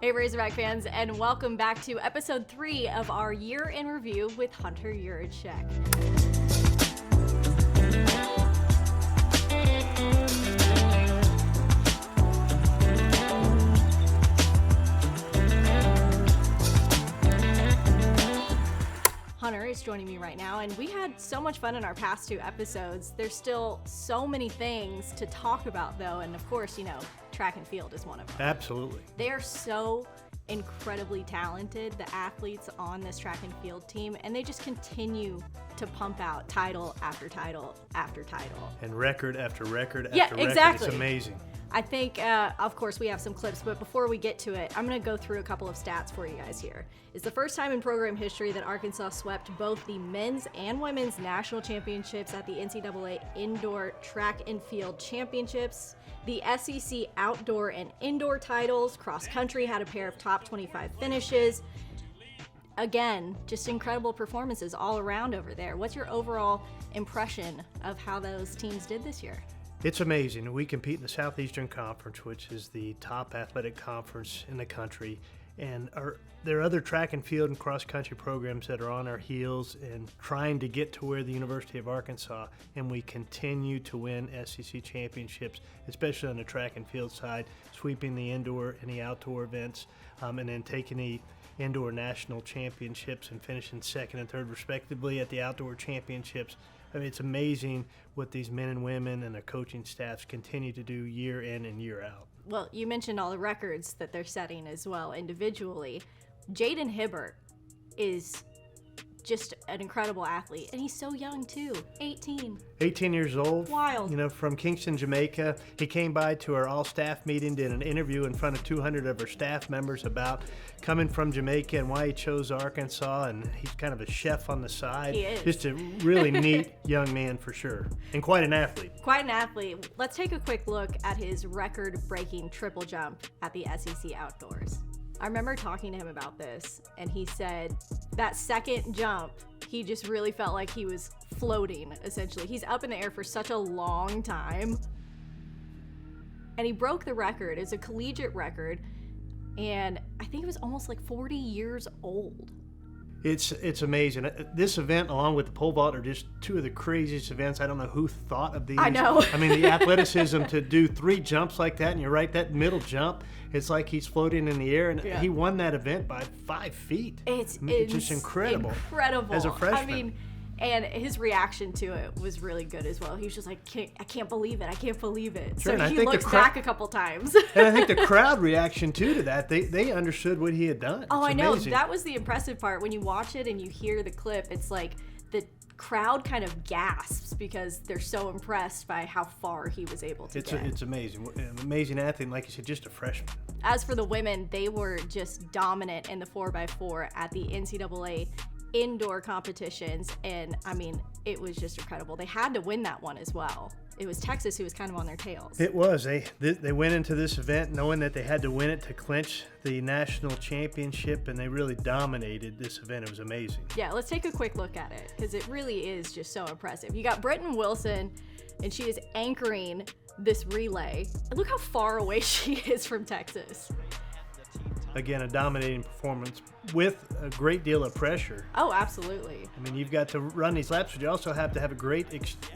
Hey Razorback fans, and welcome back to episode 3 of our year in review with Hunter Yurachek. Hunter is joining me right now, and we had so much fun in our past 2 episodes. There's still so many things to talk about, though, and of course, track and field is one of them. Absolutely. They are so incredibly talented, the athletes on this track and field team, and they just continue to pump out title after title after title. And record after record after record. Exactly. It's amazing. I think, of course, we have some clips, but before we get to it, I'm going to go through a couple of stats for you guys here. It's the first time in program history that Arkansas swept both the men's and women's national championships at the NCAA Indoor Track and Field Championships. The SEC outdoor and indoor titles. Cross country had a pair of top 25 finishes. Again, just incredible performances all around over there. What's your overall impression of how those teams did this year? It's amazing. We compete in the Southeastern Conference, which is the top athletic conference in the country. And there are other track and field and cross-country programs that are on our heels and trying to get to where the University of Arkansas, and we continue to win SEC championships, especially on the track and field side, sweeping the indoor and the outdoor events, and then taking the indoor national championships and finishing second and third respectively at the outdoor championships. I mean, it's amazing what these men and women and their coaching staffs continue to do year in and year out. Well, you mentioned all the records that they're setting as well individually. Jaden Hibbert is just an incredible athlete, and he's so young too. 18 years old. Wild. From Kingston, Jamaica. He came by to our all-staff meeting, did an interview in front of 200 of our staff members about coming from Jamaica and why he chose Arkansas, and he's kind of a chef on the side. He is. Just a really neat young man for sure, and quite an athlete. Quite an athlete. Let's take a quick look at his record-breaking triple jump at the SEC Outdoors. I remember talking to him about this, and he said that second jump, he just really felt like he was floating, essentially. He's up in the air for such a long time, and he broke the record. It's a collegiate record, and I think it was almost like 40 years old. It's amazing. This event, along with the pole vault, are just 2 of the craziest events. I don't know who thought of these. I know. I mean, the athleticism to do 3 jumps like that, and you're right, that middle jump, it's like he's floating in the air, and he won that event by 5 feet. It's just incredible. Incredible. As a freshman. I mean, and his reaction to it was really good as well. He was just like, I can't believe it. I can't believe it. Sure, so he looks back a couple times. And I think the crowd reaction, too, to that, they understood what he had done. Oh, it's I know. amazing. That was the impressive part. When you watch it and you hear the clip, it's like the crowd kind of gasps because they're so impressed by how far he was able to get. It's amazing. An amazing athlete, and like you said, just a freshman. As for the women, they were just dominant in the 4x4 at the NCAA indoor competitions, and I mean, it was just incredible. They had to win that one as well. It was Texas who was kind of on their tails. It was. They went into this event knowing that they had to win it to clinch the national championship, and they really dominated this event. It was amazing. Yeah, let's take a quick look at it because it really is just so impressive. You got Britton Wilson, and she is anchoring this relay. And look how far away she is from Texas. Again, a dominating performance with a great deal of pressure. Oh, absolutely. I mean, you've got to run these laps, but you also have to have a great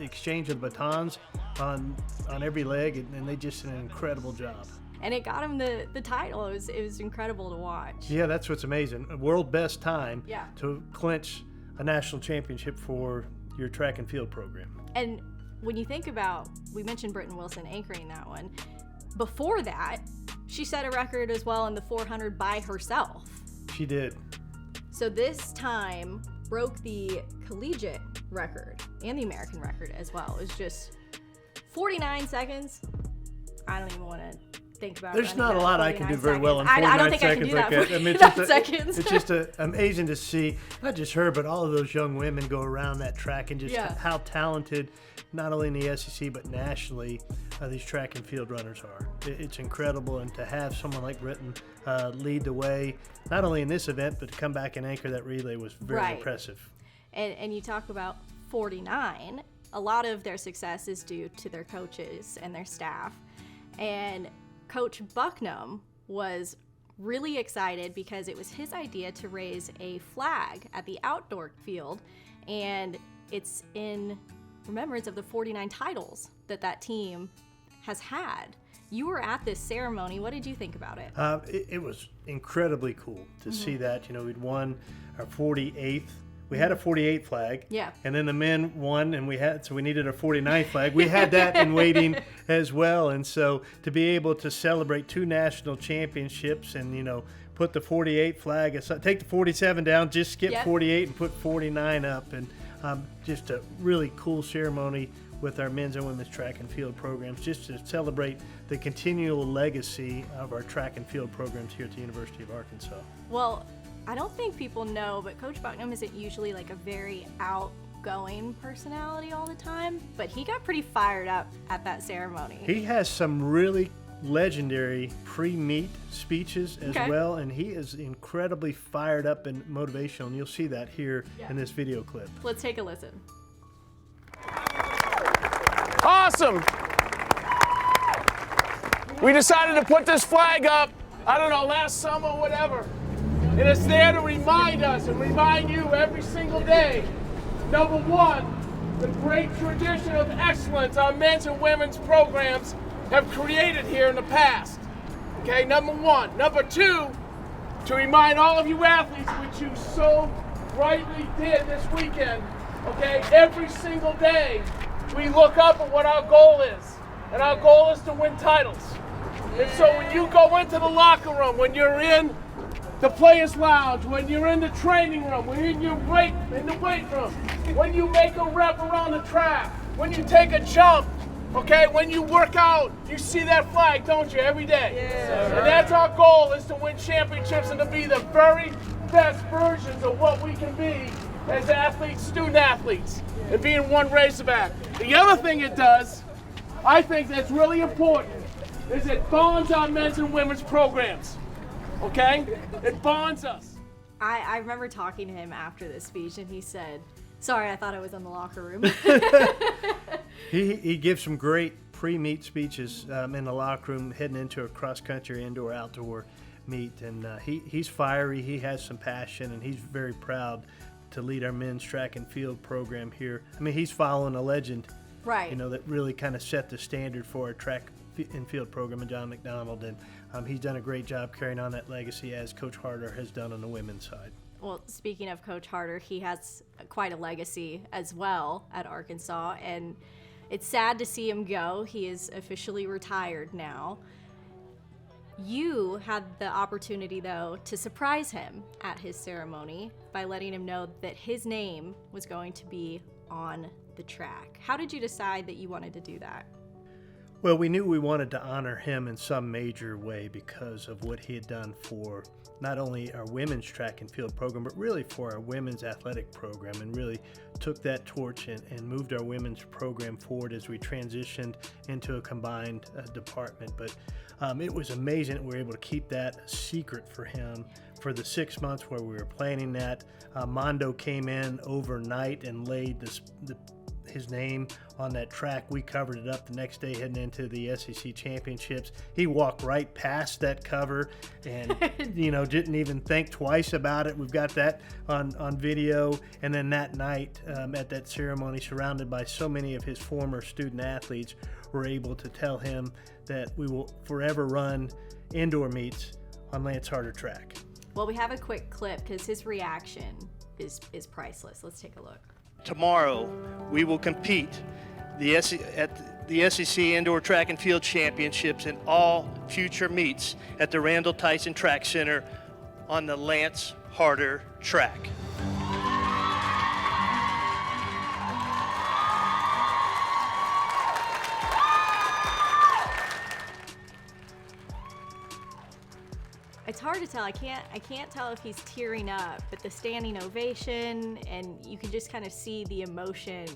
exchange of batons on every leg, and they just did an incredible job. And it got him the title. It was incredible to watch. Yeah, that's what's amazing. A world best time to clinch a national championship for your track and field program. And when you think about, we mentioned Britton Wilson anchoring that one. Before that, she set a record as well in the 400 by herself. She did. So this time broke the collegiate record and the American record as well. It was just 49 seconds. I don't even want to think about it. There's not a lot I can do very well in 49 49 I don't think I can seconds do like that. that. I mean, it's just amazing to see, not just her, but all of those young women go around that track and just how talented, not only in the SEC, but nationally, these track and field runners are. It's incredible, and to have someone like Britton lead the way, not only in this event, but to come back and anchor that relay was very impressive. And you talk about 49, a lot of their success is due to their coaches and their staff. And Coach Bucknam was really excited because it was his idea to raise a flag at the outdoor field, and it's in remembrance of the 49 titles that team has had. You were at this ceremony. What did you think about it? It was incredibly cool to see that. You know, we'd won our 48th. We had a 48 flag. Yeah. And then the men won, and we needed a 49 flag. We had that in waiting as well. And so to be able to celebrate 2 national championships and, you know, put the 48 flag aside, take the 47 down, just skip 48 and put 49 up. And just a really cool ceremony with our men's and women's track and field programs, just to celebrate the continual legacy of our track and field programs here at the University of Arkansas. Well, I don't think people know, but Coach Bucknam isn't usually like a very outgoing personality all the time, but he got pretty fired up at that ceremony. He has some really legendary pre-meet speeches as well, and he is incredibly fired up and motivational, and you'll see that here in this video clip. Let's take a listen. Awesome! We decided to put this flag up, I don't know, last summer or whatever. And it's there to remind us and remind you every single day. Number one, the great tradition of excellence our men's and women's programs have created here in the past. Okay, number one. Number two, to remind all of you athletes, which you so rightly did this weekend, okay, every single day, we look up at what our goal is, and our goal is to win titles. And so when you go into the locker room, when you're in the players' lounge, when you're in the training room, when you're in the weight room, when you make a rep around the track, when you take a jump, okay, when you work out, you see that flag, don't you, every day? Yeah. And that's our goal, is to win championships and to be the very best versions of what we can be as athletes, student athletes, and being one Razorback. The other thing it does, I think that's really important, is it bonds our men's and women's programs, okay? It bonds us. I remember talking to him after this speech, and he said, sorry, I thought I was in the locker room. He gives some great pre-meet speeches in the locker room heading into a cross-country, indoor, outdoor meet, and he's fiery, he has some passion, and he's very proud to lead our men's track and field program here. I mean, he's following a legend, right? You know, that really kind of set the standard for our track and field program, and John McDonald, and he's done a great job carrying on that legacy, as Coach Harter has done on the women's side. Well, speaking of Coach Harter, he has quite a legacy as well at Arkansas, and it's sad to see him go. He is officially retired now. You had the opportunity, though, to surprise him at his ceremony by letting him know that his name was going to be on the track. How did you decide that you wanted to do that? Well, we knew we wanted to honor him in some major way because of what he had done for not only our women's track and field program, but really for our women's athletic program, and really took that torch and moved our women's program forward as we transitioned into a combined department. But it was amazing that we were able to keep that a secret for him for the 6 months where we were planning that. Mondo came in overnight and laid his name on that track. We covered it up the next day heading into the SEC championships. He walked right past that cover and didn't even think twice about it. We've got that on video. And then that night at that ceremony, surrounded by so many of his former student athletes, were able to tell him that we will forever run indoor meets on Lance Harter track. Well, we have a quick clip because his reaction is priceless. Let's take a look. Tomorrow, we will compete at the SEC Indoor Track and Field Championships and all future meets at the Randall Tyson Track Center on the Lance Harter track. It's hard to tell. I can't tell if he's tearing up, but the standing ovation, and you can just kind of see the emotion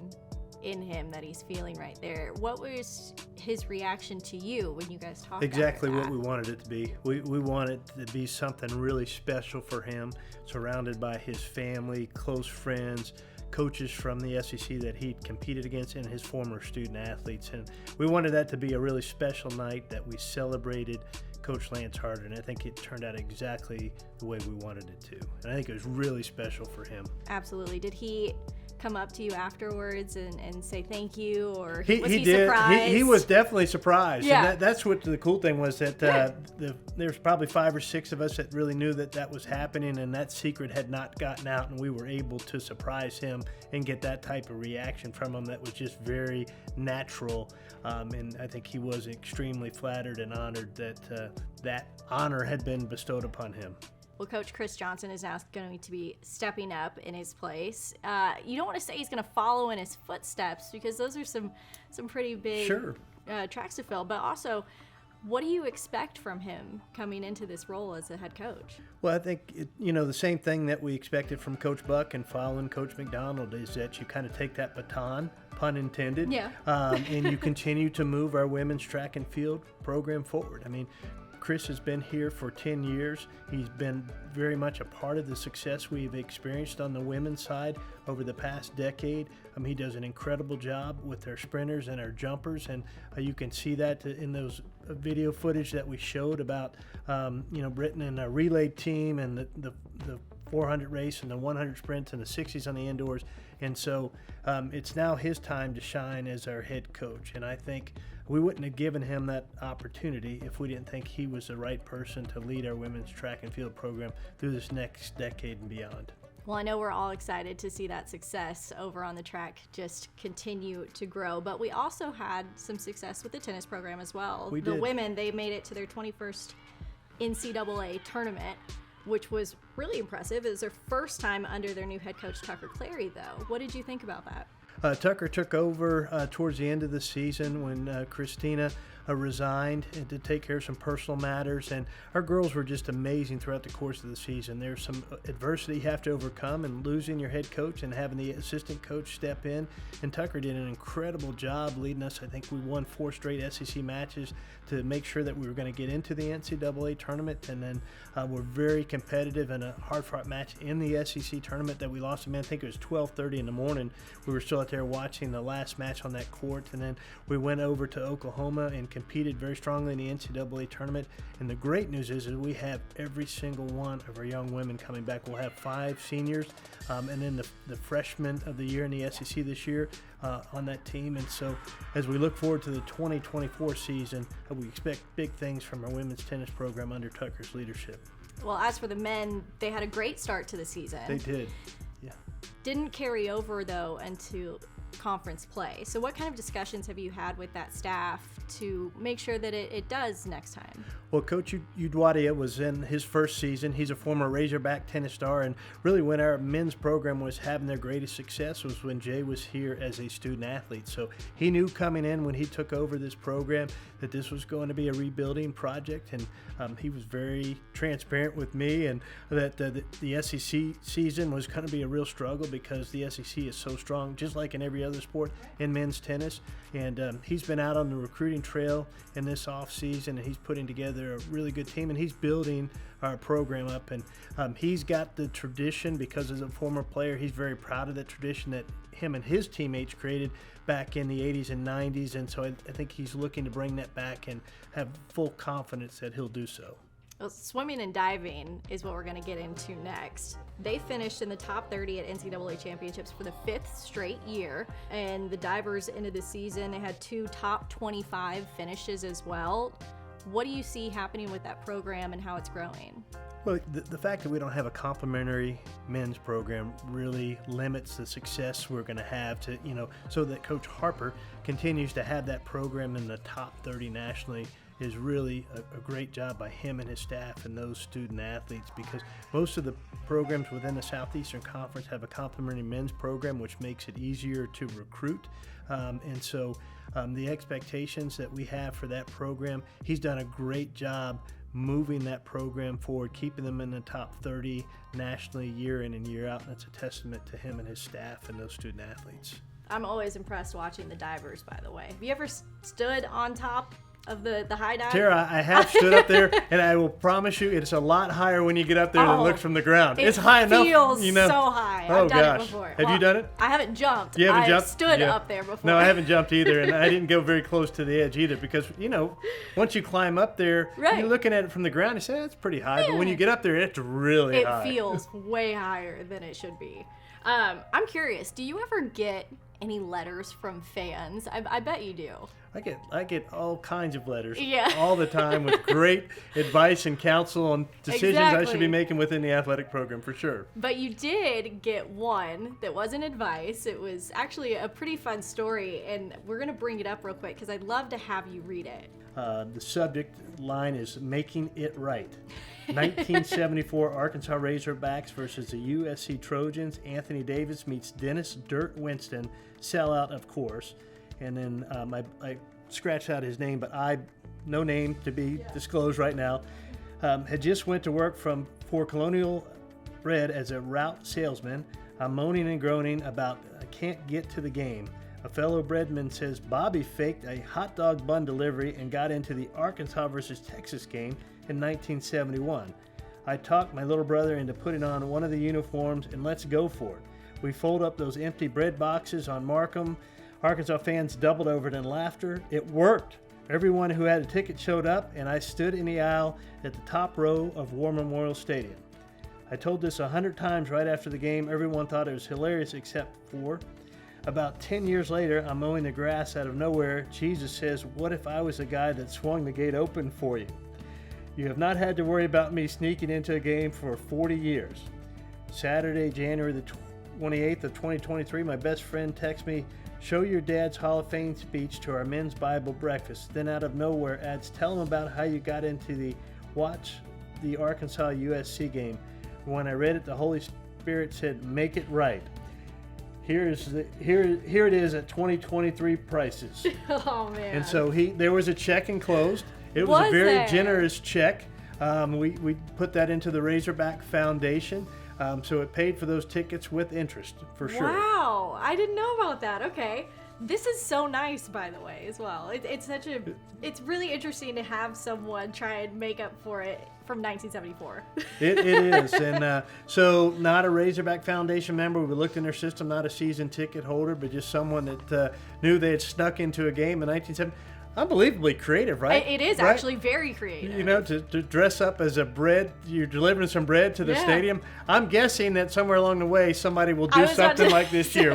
in him that he's feeling right there. What was his reaction to you when you guys talked? Exactly what we wanted it to be. We wanted it to be something really special for him, surrounded by his family, close friends, coaches from the SEC that he'd competed against and his former student athletes. And we wanted that to be a really special night that we celebrated Coach Lance Harter, and I think it turned out exactly the way we wanted it to. And I think it was really special for him. Absolutely. Did he come up to you afterwards and say thank you, or he was he did. surprised? He was definitely surprised. Yeah. And that's what the cool thing was, that there's probably 5 or 6 of us that really knew that was happening, and that secret had not gotten out, and we were able to surprise him and get that type of reaction from him that was just very natural. And I think he was extremely flattered and honored that that honor had been bestowed upon him. Well, Coach Chris Johnson is now going to be stepping up in his place. You don't want to say he's going to follow in his footsteps, because those are some pretty big tracks to fill. But also, what do you expect from him coming into this role as a head coach? Well, I think, the same thing that we expected from Coach Buck and following Coach McDonald is that you kind of take that baton, pun intended, and you continue to move our women's track and field program forward. I mean, Chris has been here for 10 years. He's been very much a part of the success we've experienced on the women's side over the past decade. He does an incredible job with our sprinters and our jumpers, and you can see that in those video footage that we showed about, Britton and our relay team and the 400 race and the 100 sprints and the 60s on the indoors. And so it's now his time to shine as our head coach. And I think we wouldn't have given him that opportunity if we didn't think he was the right person to lead our women's track and field program through this next decade and beyond. Well, I know we're all excited to see that success over on the track just continue to grow, but we also had some success with the tennis program as well. We did. The women, they made it to their 21st NCAA tournament, which was really impressive. It was their first time under their new head coach, Tucker Clary, though. What did you think about that? Tucker took over towards the end of the season when Christina resigned and to take care of some personal matters, and our girls were just amazing throughout the course of the season. There's some adversity you have to overcome, and losing your head coach and having the assistant coach step in, and Tucker did an incredible job leading us. I think we won 4 straight SEC matches to make sure that we were going to get into the NCAA tournament, and then we're very competitive in a hard-fought match in the SEC tournament that we lost. I think it was 12:30 in the morning. We were still out there watching the last match on that court, and then we went over to Oklahoma and competed very strongly in the NCAA tournament. And the great news is we have every single one of our young women coming back. We'll have 5 seniors and then the freshmen of the year in the SEC this year on that team. And so as we look forward to the 2024 season, we expect big things from our women's tennis program under Tucker's leadership. Well, as for the men, they had a great start to the season. They did, yeah. Didn't carry over, though, into conference play. So what kind of discussions have you had with that staff to make sure that it does next time? Well, Coach Udwadia was in his first season. He's a former Razorback tennis star, and really when our men's program was having their greatest success was when Jay was here as a student athlete. So he knew coming in when he took over this program that this was going to be a rebuilding project, and he was very transparent with me, and that the SEC season was going to be a real struggle because the SEC is so strong, just like in every other sport in men's tennis. And he's been out on the recruiting trail in this off season, and he's putting together a really good team, and he's building our program up. And he's got the tradition because as a former player, he's very proud of that tradition that him and his teammates created back in the 80s and 90s. And so I think he's looking to bring that back and have full confidence that he'll do so. Well, swimming and diving is what we're going to get into next. They finished in the top 30 at NCAA championships for the 5th straight year, and the divers ended the season. They had 2 top 25 finishes as well. What do you see happening with that program and how it's growing? Well, the fact that we don't have a complementary men's program really limits the success we're going to have to, so that Coach Harper continues to have that program in the top 30 nationally is really a great job by him and his staff and those student athletes, because most of the programs within the Southeastern Conference have a complementary men's program, which makes it easier to recruit. And so the expectations that we have for that program, he's done a great job moving that program forward, keeping them in the top 30 nationally year in and year out. And that's a testament to him and his staff and those student athletes. I'm always impressed watching the divers, by the way. Have you ever stood on top of the high dive? Tara, I have stood up there, and I will promise you, it's a lot higher when you get up there than it looks from the ground. It's high enough. It feels you know. so high. Oh, I've done gosh. it before. Have you done it? I haven't jumped. You haven't I've jumped? stood Yeah. up there before. No, I haven't jumped either, and I didn't go very close to the edge either because, once you climb up there, Right. you're looking at it from the ground, you say, that's pretty high. But when you get up there, it's really high. It feels way higher than it should be. I'm curious, do you ever get any letters from fans? I bet you do. I get all kinds of letters Yeah. all the time with great advice and counsel on decisions I should Exactly. be making within the athletic program for sure. But you did get one that wasn't advice. It was actually a pretty fun story, and we're going to bring it up real quick because I'd love to have you read it. The subject line is Making It Right. 1974 Arkansas Razorbacks versus the USC Trojans. Anthony Davis meets Dennis Dirt Winston, sellout, of course. And then I scratched out his name, but no name to be disclosed right now. Had just went to work for Colonial Bread as a route salesman. I'm moaning and groaning about I can't get to the game. A fellow breadman says Bobby faked a hot dog bun delivery and got into the Arkansas versus Texas game in 1971. I talked my little brother into putting on one of the uniforms and let's go for it. We fold up those empty bread boxes on Markham. Arkansas fans doubled over it in laughter. It worked. Everyone who had a ticket showed up, and I stood in the aisle at the top row of War Memorial Stadium. I told this 100 times right after the game. Everyone thought it was hilarious except for about 10 years later, I'm mowing the grass out of nowhere. Jesus says, what if I was the guy that swung the gate open for you? You have not had to worry about me sneaking into a game for 40 years. Saturday, January the 28th of 2023, my best friend texts me, show your dad's Hall of Fame speech to our men's Bible breakfast. Then out of nowhere adds, tell him about how you got into the watch the Arkansas USC game. When I read it, the Holy Spirit said, make it right. Here it is at 2023 prices. Oh, man. And so there was a check enclosed. It was a very generous check. We put that into the Razorback Foundation. So it paid for those tickets with interest, for sure. Wow, I didn't know about that. Okay. This is so nice, by the way, as well. It's really interesting to have someone try and make up for it from 1974. It is. And so not a Razorback Foundation member. We looked in their system, not a season ticket holder, but just someone that knew they had snuck into a game in 1970. Unbelievably creative, right? It is right? actually very creative. To dress up as a bread, you're delivering some bread to the stadium. I'm guessing that somewhere along the way, somebody will do something like this here.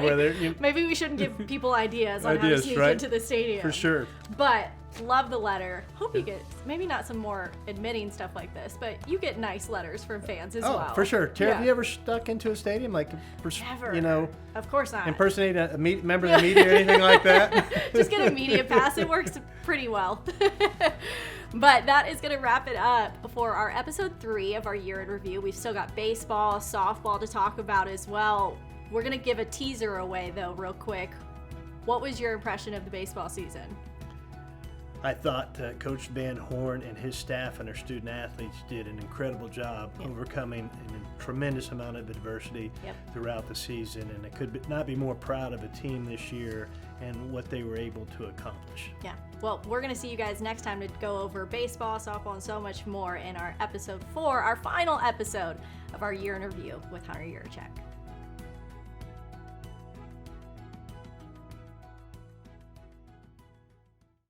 Maybe we shouldn't give people ideas on how to sneak into the stadium. For sure. But love the letter. Hope you get, maybe not some more admitting stuff like this, but you get nice letters from fans as well. Oh, for sure. Tara, have you ever stuck into a stadium? Never. Of course not. Impersonate a member of the media or anything like that? Just get a media pass. It works pretty well. But that is going to wrap it up for our episode 3 of our year in review. We've still got baseball, softball to talk about as well. We're going to give a teaser away, though, real quick. What was your impression of the baseball season? I thought Coach Van Horn and his staff and our student athletes did an incredible job overcoming a tremendous amount of adversity throughout the season, and I could not be more proud of a team this year and what they were able to accomplish. Yeah. Well, we're going to see you guys next time to go over baseball, softball, and so much more in our episode 4, our final episode of our year in review with Hunter Yurachek.